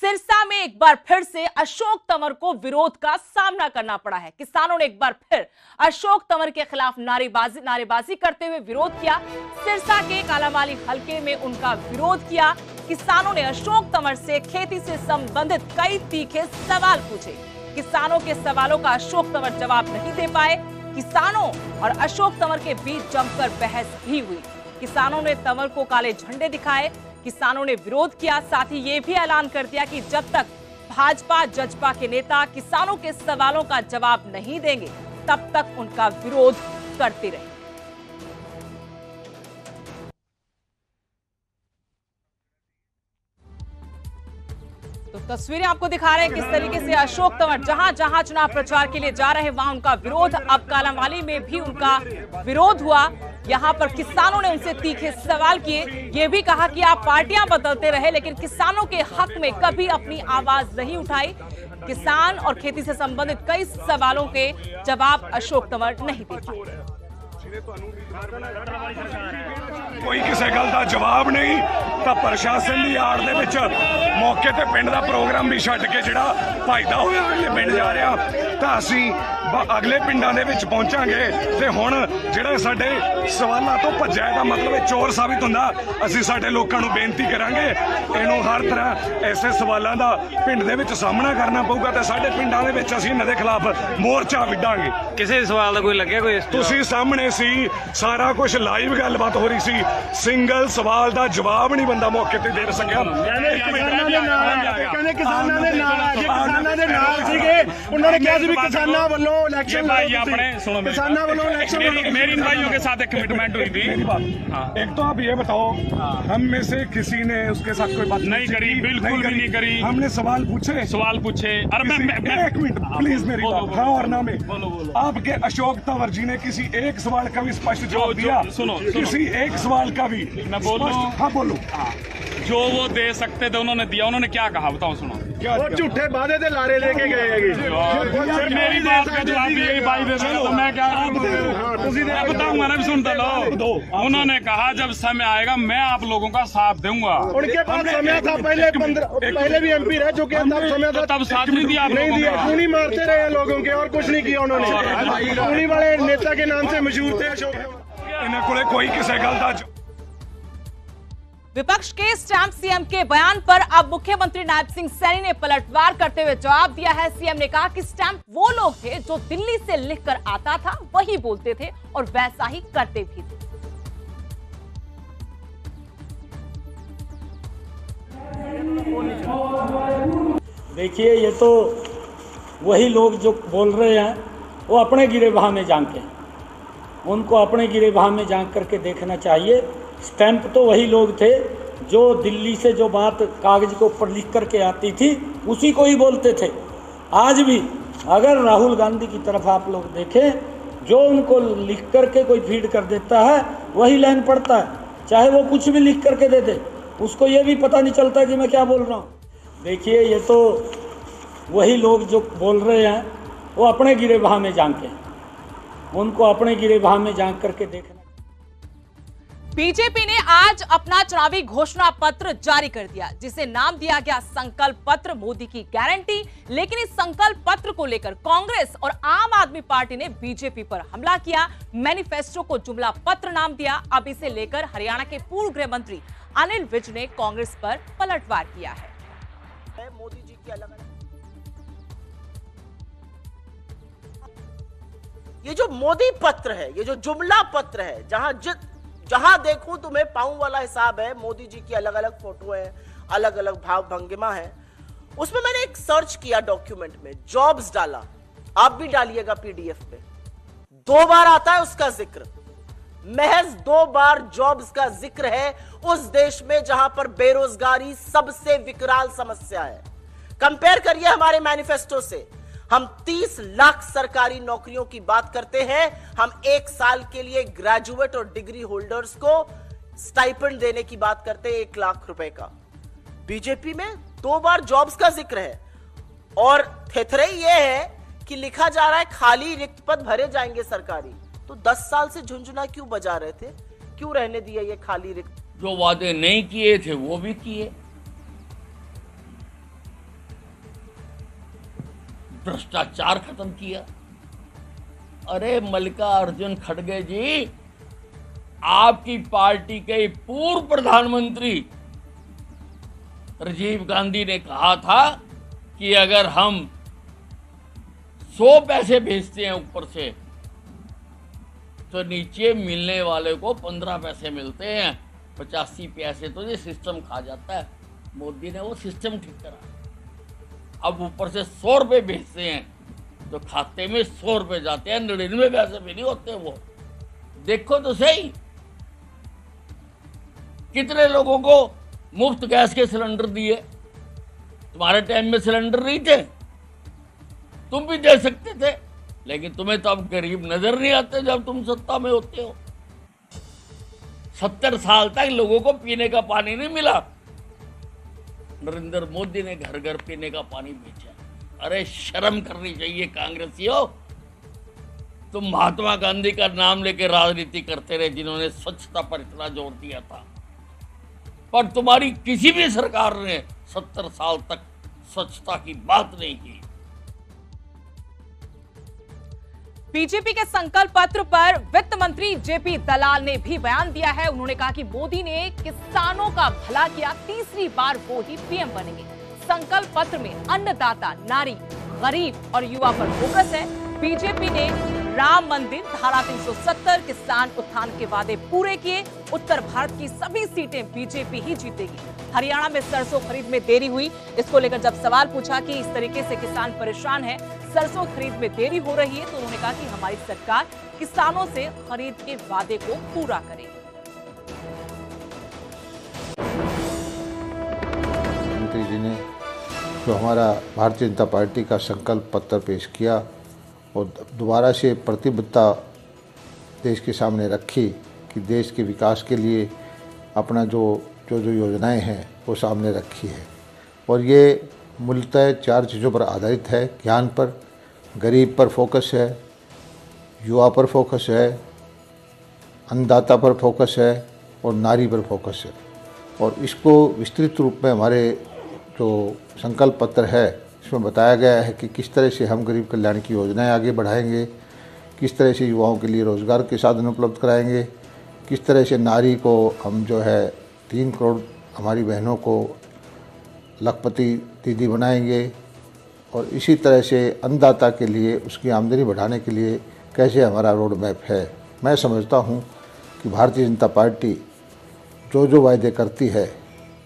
सिरसा में एक बार फिर से अशोक तंवर को विरोध का सामना करना पड़ा है। किसानों ने एक बार फिर अशोक तंवर के खिलाफ नारेबाजी करते हुए विरोध किया। सिरसा के कालामाली हलके में उनका विरोध किया। किसानों ने अशोक तंवर से खेती से संबंधित कई तीखे सवाल पूछे। किसानों के सवालों का अशोक तंवर जवाब नहीं दे पाए। किसानों और अशोक तंवर के बीच जमकर बहस भी हुई। किसानों ने तंवर को काले झंडे दिखाए। किसानों ने विरोध किया। साथ ही ये भी ऐलान कर दिया कि जब तक भाजपा जजपा के नेता किसानों के सवालों का जवाब नहीं देंगे तब तक उनका विरोध करते रहेंगे। तो तस्वीरें आपको दिखा रहे हैं किस तरीके से अशोक तंवर जहां जहां चुनाव प्रचार के लिए जा रहे हैं वहां उनका विरोध। अब कालामाली में भी उनका विरोध हुआ। यहां पर किसानों ने उनसे तीखे सवाल किए। ये भी कहा कि आप पार्टियां बदलते रहे लेकिन किसानों के हक में कभी अपनी आवाज नहीं उठाई। किसान और खेती से संबंधित कई सवालों के जवाब अशोक तंवर नहीं दे पाए। कोई किसी गल का जवाब नहीं तो प्रशासन की आड़ दे विच मौके ते पिंड का प्रोग्राम भी छड्ड के जिहड़ा फायदा होया अगले पिंड जा रहा तो असीं अगले पिंडां दे विच पहुंचांगे ते हुण जिहड़ा साडे सवालां तो भज्जा दा मतलब चोर साबित हुंदा। असीं साडे लोकां नूं बेनती करांगे इहनूं हर तरह ऐसे सवालां दा पिंड दे विच सामना करना पऊगा ते साडे पिंडां दे विच असीं इन्हां दे खिलाफ मोर्चा विड्डांगे। किसी सवाल दा कोई लग्या कोई तुसीं सामने सी सारा कुछ लाइव गलबात हो रही सी। सिंगल सवाल का जवाब नहीं बंदा मौके ते दे सकिया। मेरी भाइयों के साथ एक कमिटमेंट हुई थी। एक तो आप ये बताओ हम में से किसी ने उसके साथ कोई बात नहीं करी, बिल्कुल भी नहीं करी। हमने सवाल पूछे अरे एक मिनट प्लीज मेरी बात हाँ और ना में आपके अशोक तंवर जी ने किसी एक सवाल का भी स्पष्ट जवाब दिया? सुनो किसी एक सवाल का भी मैं बोलूं? हाँ बोलो। जो वो दे सकते थे उन्होंने दिया। उन्होंने क्या कहा बताओ सुनो। वो झूठे वादे थे लारे लेके गए। मेरी बात का जवाब यही भाई दे दे तो मैं क्या बताऊंगा ना भी सुनता लो। उन्होंने कहा जब समय आएगा मैं आप लोगों का साथ दूंगा। उनके पास समय था पहले भी एमपी रह चुके हैं तब समय था तब साथ नहीं दिया। नहीं दिया। खूनी मारते रहे लोगों के और कुछ नहीं किया उन्होंने। खूनी वाले नेता के नाम से मशहूर थे अशोक। इन्हें कोले कोई किसी गल का विपक्ष के स्टैंप सीएम के बयान पर अब मुख्यमंत्री नायब सिंह सैनी ने पलटवार करते हुए जवाब दिया है। सीएम ने कहा कि स्टैंप वो लोग थे जो दिल्ली से लिखकर आता था वही बोलते थे और वैसा ही करते भी थे। देखिए ये तो वही लोग जो बोल रहे हैं वो अपने गिरे बहा में झांके, उनको अपने गिरे बहा में झांक करके देखना चाहिए। स्टैंप तो वही लोग थे जो दिल्ली से जो बात कागज के ऊपर लिख करके आती थी उसी को ही बोलते थे। आज भी अगर राहुल गांधी की तरफ आप लोग देखें जो उनको लिख करके कोई फीड कर देता है वही लाइन पड़ता है, चाहे वो कुछ भी लिख करके दे दे, उसको ये भी पता नहीं चलता कि मैं क्या बोल रहा हूँ। देखिए ये तो वही लोग जो बोल रहे हैं वो अपने गिरे बहा में झांके, उनको अपने गिरे बहा में झांक करके देखना। बीजेपी ने आज अपना चुनावी घोषणा पत्र जारी कर दिया जिसे नाम दिया गया संकल्प पत्र मोदी की गारंटी। लेकिन इस संकल्प पत्र को लेकर कांग्रेस और आम आदमी पार्टी ने बीजेपी पर हमला किया। मैनिफेस्टो को जुमला पत्र नाम दिया। अब इसे लेकर हरियाणा के पूर्व गृह मंत्री अनिल विज ने कांग्रेस पर पलटवार किया है। मोदी जी की अलग ये जो मोदी पत्र है, ये जो जुमला पत्र है, जहां देखूं तुम्हें पाऊं वाला हिसाब है। मोदी जी की अलग अलग फोटो है, अलग अलग भाव भंगिमा है। उसमें मैंने एक सर्च किया डॉक्यूमेंट में, जॉब्स डाला, आप भी डालिएगा पीडीएफ पे। 2 बार आता है उसका जिक्र, महज 2 बार जॉब्स का जिक्र है उस देश में जहां पर बेरोजगारी सबसे विकराल समस्या है। कंपेयर करिए हमारे मैनिफेस्टो से। हम 30 लाख सरकारी नौकरियों की बात करते हैं। हम 1 साल के लिए ग्रेजुएट और डिग्री होल्डर्स को स्टाइपेंड देने की बात करते हैं 1 लाख रुपए का। बीजेपी में 2 बार जॉब्स का जिक्र है और थेथरे ये है कि लिखा जा रहा है खाली रिक्त पद भरे जाएंगे सरकारी। तो 10 साल से झुंझुना क्यों बजा रहे थे? क्यों रहने दिया ये खाली रिक्त? जो वादे नहीं किए थे वो भी किए। भ्रष्टाचार खत्म किया। अरे मल्लिकार्जुन खड़गे जी, आपकी पार्टी के पूर्व प्रधानमंत्री राजीव गांधी ने कहा था कि अगर हम 100 पैसे भेजते हैं ऊपर से तो नीचे मिलने वाले को 15 पैसे मिलते हैं, 85 पैसे तो ये सिस्टम खा जाता है। मोदी ने वो सिस्टम ठीक करा। अब ऊपर से 100 रुपये भेजते हैं तो खाते में 100 रुपये जाते हैं, 99 पैसे भी नहीं होते। वो देखो तो सही, कितने लोगों को मुफ्त गैस के सिलेंडर दिए। तुम्हारे टाइम में सिलेंडर नहीं थे, तुम भी दे सकते थे, लेकिन तुम्हें तो अब गरीब नजर नहीं आते जब तुम सत्ता में होते हो। 70 साल तक लोगों को पीने का पानी नहीं मिला, नरेंद्र मोदी ने घर घर पीने का पानी बेचा। अरे शर्म करनी चाहिए कांग्रेसियों। तुम महात्मा गांधी का नाम लेके राजनीति करते रहे, जिन्होंने स्वच्छता पर इतना जोर दिया था, पर तुम्हारी किसी भी सरकार ने 70 साल तक स्वच्छता की बात नहीं की। बीजेपी के संकल्प पत्र पर वित्त मंत्री जेपी दलाल ने भी बयान दिया है। उन्होंने कहा कि मोदी ने किसानों का भला किया, तीसरी बार वो ही पीएम बनेंगे। संकल्प पत्र में अन्नदाता, नारी, गरीब और युवा पर फोकस है। बीजेपी ने राम मंदिर, धारा 370, किसान उत्थान के वादे पूरे किए। उत्तर भारत की सभी सीटें बीजेपी ही जीतेगी। हरियाणा में सरसों खरीद में देरी हुई, इसको लेकर जब सवाल पूछा कि इस तरीके से किसान परेशान है, सरसों खरीद में देरी हो रही है, तो उन्होंने कहा कि हमारी सरकार किसानों से खरीद के वादे को पूरा करेगी। मंत्री जी ने जो हमारा भारतीय जनता पार्टी का संकल्प पत्र पेश किया और दोबारा से प्रतिबद्धता देश के सामने रखी कि देश के विकास के लिए अपना जो योजनाएं हैं वो सामने रखी है। और ये मूलतः 4 चीज़ों पर आधारित है। ज्ञान पर, गरीब पर फोकस है, युवा पर फोकस है, अन्नदाता पर फोकस है और नारी पर फोकस है। और इसको विस्तृत रूप में हमारे जो संकल्प पत्र है इसमें बताया गया है कि किस तरह से हम गरीब कल्याण की योजनाएं आगे बढ़ाएंगे, किस तरह से युवाओं के लिए रोज़गार के साधन उपलब्ध कराएंगे, किस तरह से नारी को हम जो है 3 करोड़ हमारी बहनों को लखपति दीदी बनाएंगे, और इसी तरह से अन्नदाता के लिए उसकी आमदनी बढ़ाने के लिए कैसे हमारा रोड मैप है। मैं समझता हूँ कि भारतीय जनता पार्टी जो वायदे करती है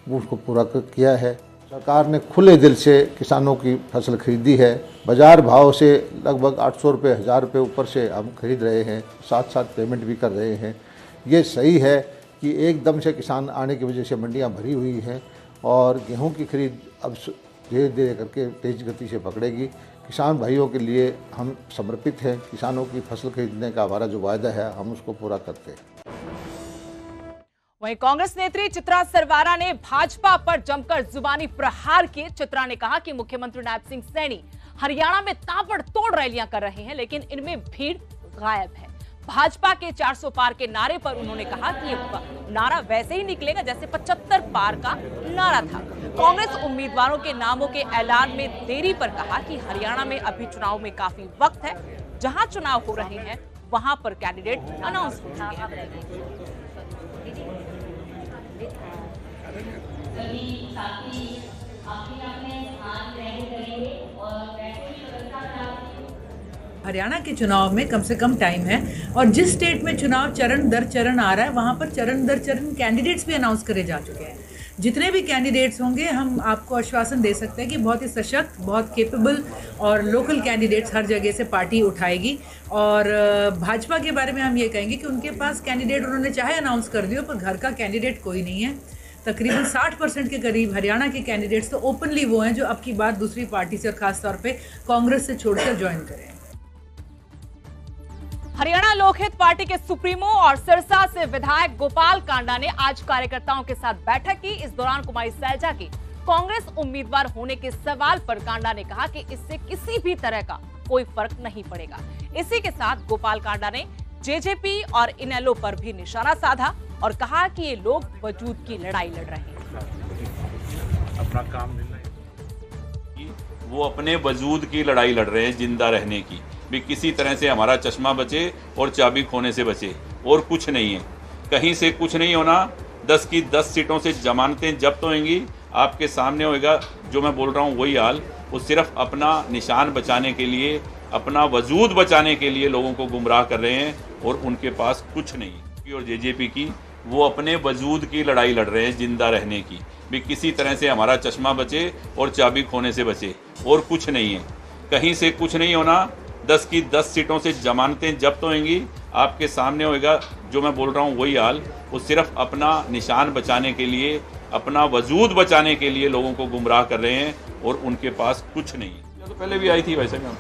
वो उसको पूरा किया है। सरकार ने खुले दिल से किसानों की फसल खरीदी है। बाजार भाव से लगभग 800 रुपये, 1000 रुपये ऊपर से हम खरीद रहे हैं, साथ साथ पेमेंट भी कर रहे हैं। ये सही है कि एकदम से किसान आने की वजह से मंडियां भरी हुई हैं और गेहूं की खरीद अब धीरे धीरे करके तेज गति से पकड़ेगी। किसान भाइयों के लिए हम समर्पित हैं। किसानों की फसल खरीदने का हमारा जो वायदा है हम उसको पूरा करते हैं। वहीं कांग्रेस नेत्री चित्रा सरवारा ने भाजपा पर जमकर जुबानी प्रहार किए। चित्रा ने कहा कि मुख्यमंत्री नायब सिंह सैनी हरियाणा में ताबड़तोड़ रैलियां कर रहे हैं, लेकिन इनमें भीड़ गायब है। भाजपा के 400 पार के नारे पर उन्होंने कहा कि ये नारा वैसे ही निकलेगा जैसे 75 पार का नारा था। कांग्रेस उम्मीदवारों के नामों के ऐलान में देरी पर कहा कि हरियाणा में अभी चुनाव में काफी वक्त है, जहां चुनाव हो रहे हैं वहां पर कैंडिडेट अनाउंस हो चुके हैं। हरियाणा के चुनाव में कम से कम टाइम है, और जिस स्टेट में चुनाव चरण दर चरण आ रहा है वहां पर चरण दर चरण कैंडिडेट्स भी अनाउंस करे जा चुके हैं। जितने भी कैंडिडेट्स होंगे हम आपको आश्वासन दे सकते हैं कि बहुत ही सशक्त, बहुत केपेबल और लोकल कैंडिडेट्स हर जगह से पार्टी उठाएगी। और भाजपा के बारे में हम ये कहेंगे कि उनके पास कैंडिडेट उन्होंने चाहे अनाउंस कर दियो, पर घर का कैंडिडेट कोई नहीं है। तकरीबन 60% के करीब हरियाणा के कैंडिडेट्स तो ओपनली वो हैं जो अब की बात दूसरी पार्टी से और खासतौर पे कांग्रेस से छोड़कर ज्वाइन करें। हरियाणा लोकहित पार्टी के सुप्रीमो और सिरसा से विधायक गोपाल कांडा ने आज कार्यकर्ताओं के साथ बैठक की। इस दौरान कुमारी सैलजा की कांग्रेस उम्मीदवार होने के सवाल पर कांडा ने कहा कि इससे किसी भी तरह का कोई फर्क नहीं पड़ेगा। इसी के साथ गोपाल कांडा ने जेजेपी और इनेलो पर भी निशाना साधा और कहा कि ये लोग वजूद की लड़ाई लड़ रहे हैं। अपना काम वो अपने वजूद की लड़ाई लड़ रहे हैं, जिंदा रहने की, भी किसी तरह से हमारा चश्मा बचे और चाबी खोने से बचे, और कुछ नहीं है, कहीं से कुछ नहीं होना। 10 की 10 सीटों से जमानतें जब्त होंगी, आपके सामने होएगा। जो मैं बोल रहा हूँ वही हाल, वो सिर्फ अपना निशान बचाने के लिए, अपना वजूद बचाने के लिए लोगों को गुमराह कर रहे हैं, और उनके पास कुछ नहीं है। और जेजेपी की वो अपने वजूद की लड़ाई लड़ रहे हैं, जिंदा रहने की, भी किसी तरह से हमारा चश्मा बचे और चाबी खोने से बचे, और कुछ नहीं है, कहीं से कुछ नहीं होना। 10 की 10 सीटों से जमानतें जब्त होंगी, आपके सामने होएगा। जो मैं बोल रहा हूँ वही हाल, वो सिर्फ अपना निशान बचाने के लिए, अपना वजूद बचाने के लिए लोगों को गुमराह कर रहे हैं, और उनके पास कुछ नहीं है। तो पहले भी आई थी वैसे में,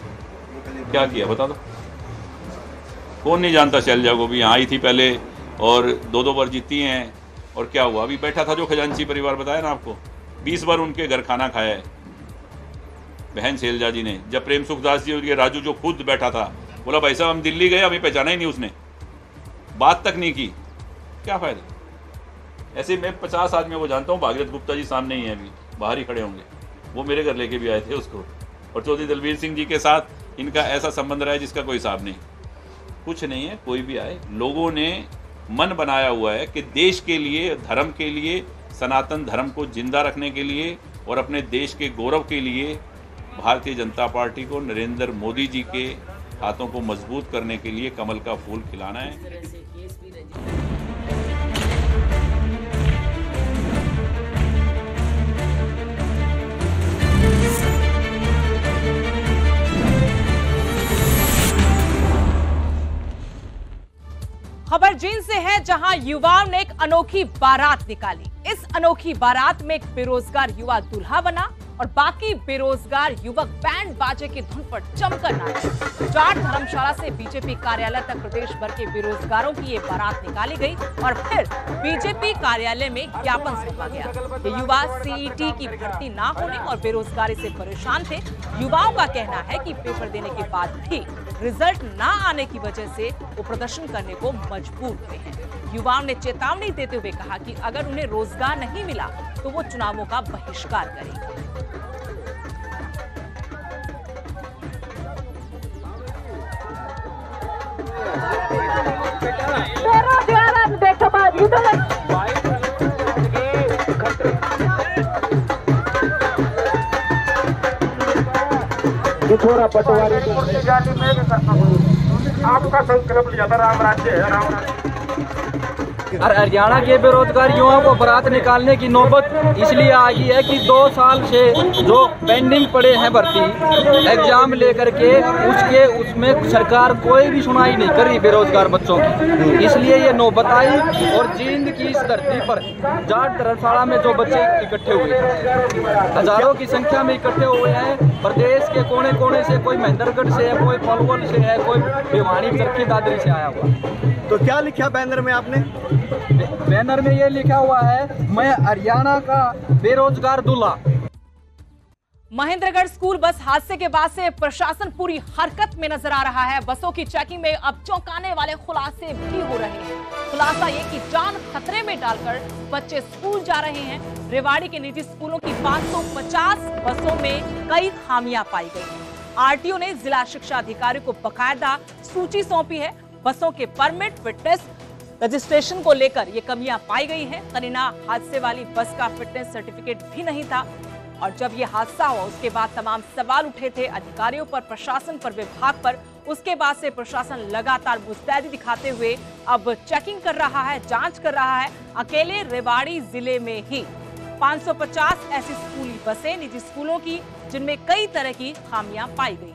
क्या किया बता दो। कौन नहीं जानता शैलजा को भी, यहाँ आई थी पहले और 2-2 बार जीती हैं, और क्या हुआ। अभी बैठा था जो खजांची परिवार, बताया ना आपको, 20 बार उनके घर खाना खाया है बहन शैलजा जी ने। जब प्रेम सुखदास जी और राजू जो खुद बैठा था, बोला भाई साहब हम दिल्ली गए, हमें पहचाना ही नहीं, उसने बात तक नहीं की, क्या फायदा। ऐसे मैं 50 आदमी वो जानता हूँ, भागीरथ गुप्ता जी सामने ही है, अभी बाहर ही खड़े होंगे, वो मेरे घर लेके भी आए थे उसको। और चौधरी दलबीर सिंह जी के साथ इनका ऐसा संबंध रहा है जिसका कोई हिसाब नहीं। कुछ नहीं है, कोई भी आए, लोगों ने मन बनाया हुआ है कि देश के लिए, धर्म के लिए, सनातन धर्म को जिंदा रखने के लिए और अपने देश के गौरव के लिए भारतीय जनता पार्टी को, नरेंद्र मोदी जी के हाथों को मजबूत करने के लिए कमल का फूल खिलाना है। खबर जींद से है, जहां युवाओं ने एक अनोखी बारात निकाली। इस अनोखी बारात में एक बेरोजगार युवा दूल्हा बना और बाकी बेरोजगार युवक बैंड बाजे की धुन पर जमकर नाचे। जाट धर्मशाला से बीजेपी कार्यालय तक प्रदेश भर के बेरोजगारों की ये बारात निकाली गई और फिर बीजेपी कार्यालय में ज्ञापन सौंपा गया। ये युवा सीईटी की भर्ती ना होने और बेरोजगारी से परेशान थे। युवाओं का कहना है कि पेपर देने के बाद भी रिजल्ट ना आने की वजह से वो प्रदर्शन करने को मजबूर हुए हैं। युवाओं ने चेतावनी देते हुए कहा कि अगर उन्हें रोजगार नहीं मिला तो वो चुनावों का बहिष्कार करेंगे। थोड़ा पटवारी आपका संकल्प लिया था, राम राज्य है, राम राज्य। हरियाणा के बेरोजगार युवाओं को बारात निकालने की नौबत इसलिए आई है कि 2 साल से जो पेंडिंग पड़े हैं भर्ती एग्जाम लेकर के उसमें सरकार कोई भी सुनाई नहीं कर रही बेरोजगार बच्चों की, इसलिए ये नौबत आई। और जींद की इस धरती पर जाट धर्मशाला में जो बच्चे इकट्ठे हुए हैं, हजारों की संख्या में इकट्ठे हुए हैं, प्रदेश के कोने कोने से, कोई महेंद्रगढ़ से है, कोई पलवल से है, कोई भिवानी चरखी दादरी से आया हुआ। तो क्या लिखा बैनर में आपने? बैनर में ये लिखा हुआ है, मैं हरियाणा का बेरोजगार दूल्हा। महेंद्रगढ़ स्कूल बस हादसे के बाद से प्रशासन पूरी हरकत में नजर आ रहा है। बसों की चेकिंग में अब चौंकाने वाले खुलासे भी हो रहे हैं। खुलासा ये कि जान खतरे में डालकर बच्चे स्कूल जा रहे हैं। रेवाड़ी के निजी स्कूलों की 550 बसों में कई खामियां पाई गई हैं। आरटीओ ने जिला शिक्षा अधिकारी को बकायदा सूची सौंपी है। बसों के परमिट, फिटनेस, रजिस्ट्रेशन को लेकर ये कमियां पाई गई हैं। करीना हादसे वाली बस का फिटनेस सर्टिफिकेट भी नहीं था और जब ये हादसा हुआ उसके बाद तमाम सवाल उठे थे अधिकारियों पर, प्रशासन पर, विभाग पर। उसके बाद से प्रशासन लगातार मुस्तैदी दिखाते हुए अब चेकिंग कर रहा है, जांच कर रहा है। अकेले रेवाड़ी जिले में ही 550 ऐसी स्कूली बसें निजी स्कूलों की जिनमें कई तरह की खामियां पाई गई।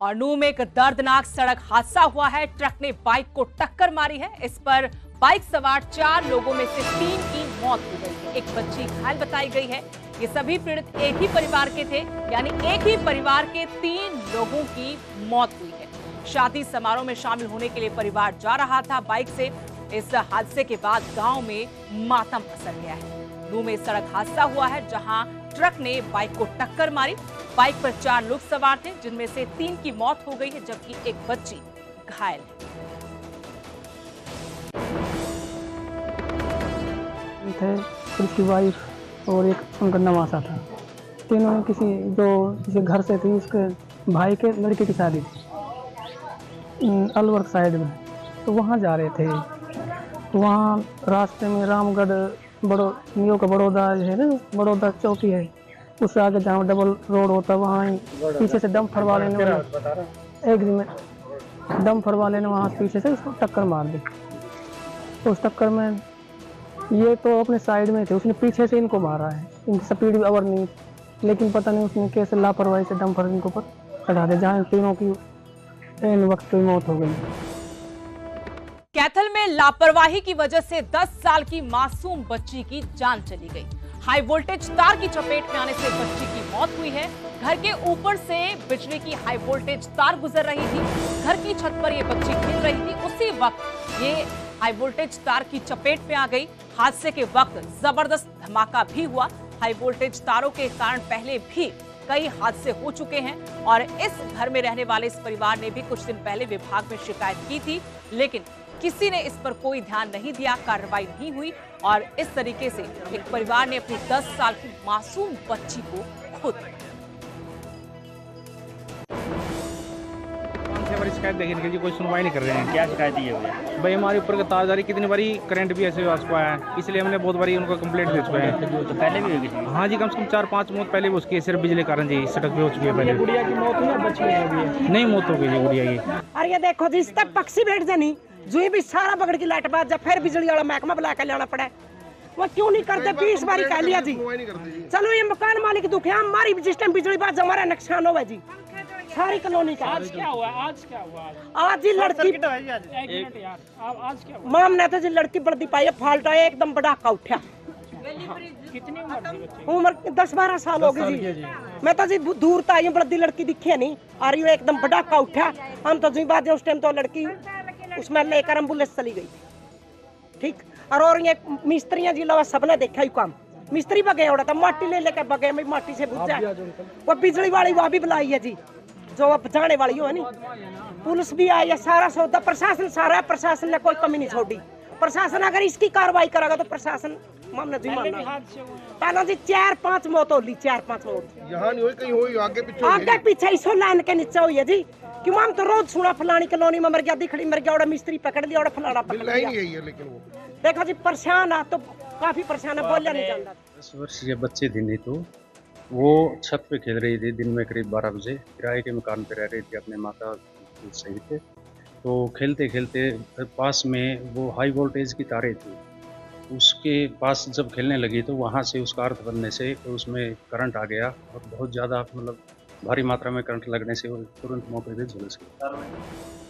और नूह में एक दर्दनाक सड़क हादसा हुआ है। ट्रक ने बाइक को टक्कर मारी है। इस पर बाइक सवार 4 लोगों में से 3 की मौत हो गई है। एक बच्ची घायल बताई गई है। ये सभी पीड़ित एक ही परिवार के थे, यानी एक ही परिवार के 3 लोगों की मौत हुई है। शादी समारोह में शामिल होने के लिए परिवार जा रहा था बाइक से। इस हादसे के बाद गांव में मातम पसर गया है। नूह में सड़क हादसा हुआ है जहां ट्रक ने बाइक को टक्कर मारी। बाइक पर 4 लोग सवार थे जिनमें से 3 की मौत हो गई है जबकि एक बच्ची घायल है। थे, फिर उसकी वाइफ और एक उनका नवासा था। तीनों ने किसी घर से थी, उसके भाई के लड़के की शादी थी अलवर साइड में, तो वहाँ जा रहे थे। तो वहाँ रास्ते में रामगढ़ न्यू का बड़ौदा है ना, बड़ौदा चौकी है, उससे आगे जहाँ डबल रोड होता है वहाँ पीछे से डम्फर वाले ने वहाँ पीछे से उसको टक्कर मार दी। तो उस टक्कर में ये तो अपने साइड में थे, उसने पीछे से इनको मारा है, इनकी स्पीड भी अवर नहीं, लेकिन पता नहीं उसने कैसे लापरवाही से डम्फर इनको पर चढ़ा दिया, जहाँ तीनों की इन वक्त की मौत हो गई। कैथल में लापरवाही की वजह से 10 साल की मासूम बच्ची की जान चली गई। हाई वोल्टेज तार की चपेट में आने से बच्ची की मौत हुई है। घर के ऊपर से बिजली की हाई वोल्टेज तार गुजर रही थी, घर की छत पर ये बच्ची खेल रही थी, उसी वक्त ये हाई वोल्टेज तार की चपेट में आ गई। हादसे के वक्त जबरदस्त धमाका भी हुआ। हाई वोल्टेज तारों के कारण पहले भी कई हादसे हो चुके हैं और इस घर में रहने वाले इस परिवार ने भी कुछ दिन पहले विभाग में शिकायत की थी, लेकिन किसी ने इस पर कोई ध्यान नहीं दिया, कार्रवाई नहीं हुई और इस तरीके से एक परिवार ने अपनी 10 साल की मासूम बच्ची को खो दिया। हमारी शिकायत देखने के लिए कोई सुनवाई नहीं कर रहे हैं। क्या शिकायत है भाई? हमारे ऊपर का तारदारी कितनी बारी करंट भी ऐसे उसको आया है, इसलिए हमने बहुत बारी उनको कंप्लेंट दे चुके हैं। तो पहले भी होगी? हाँ जी, कम से कम 4-5 मौत पहले भी उसकी सिर्फ बिजली कारण जी सड़क पे हो चुकी है। पहले गुड़िया की मौत हुई है, बच्ची नहीं मौत हो गई है गुड़िया की। अरे ये देखो जी, इस तक पक्षी बैठ जानी जो भी सारा बगड़ की लाइट बात, जब फिर बिजली वाला महकमा बुला के लाना पड़ा, वो क्यों नहीं करते? 20 बारी कह लिया जी। चलो ये मकान मालिक दुख है, हमारी जिस टाइम बिजली बात हमारा नुकसान हुआ जी सारी कॉलोनी का। आज क्या हुआ? आज ही लड़की माम ने तो जी लड़की बढ़ती पाई है, फाल्टा एकदम बड़ा का उठा। कितनी उम्र 10-12 साल हो गई जी। मैं तो जी दूर था, ये बड़ी लड़की दिखी नहीं आ रही है, एकदम बड़ा का उठा। हम तो जी बात उस टाइम तो लड़की उसमें लेकर एम्बुलेंस चली गई, ठीक। और ये मिस्त्रियां जी लवा सबने देखा ही काम, मिस्त्री बगे उड़ा था, माटी ले लेकर बगे, माटी से बुझा। वो बिजली वाली वहाँ भी बुलाई है जी, जो अब जाने वाली हो है नी, पुलिस भी आई है, सारा सौदा प्रशासन सारा है, प्रशासन ने कोई कमी नहीं छोड़ी। प्रशासन अगर इसकी कार्रवाई करेगा तो प्रशासन मामला जी मानना। पहले जी 4-5 मौत होली, 4-5 मौत यहाँ नहीं हुई, कहीं हुई आगे पीछे इसो लाइन के नीचे हुई है जी। क्यों हम तो रोज सुना फलानी कॉलोनी में मर गया, दिखड़ी मर गया, मिस्त्री पकड़ लिया, फलाना पकड़ लिया। लेकिन वो देखो जी परेशान है, तो काफी परेशान है, बोलिया नहीं जाता। 10 वर्षीय बच्चे थी नीतू, वो छत पे खेल रही थी दिन में करीब 12 बजे, किराए के मकान पे रह रही थी अपने माता सहित। तो खेलते खेलते पास में वो हाई वोल्टेज की तारें थी, उसके पास जब खेलने लगी तो वहाँ से उसका अर्थ बनने से तो उसमें करंट आ गया और बहुत ज़्यादा मतलब भारी मात्रा में करंट लगने से वो तुरंत मौके पे झुलस गई।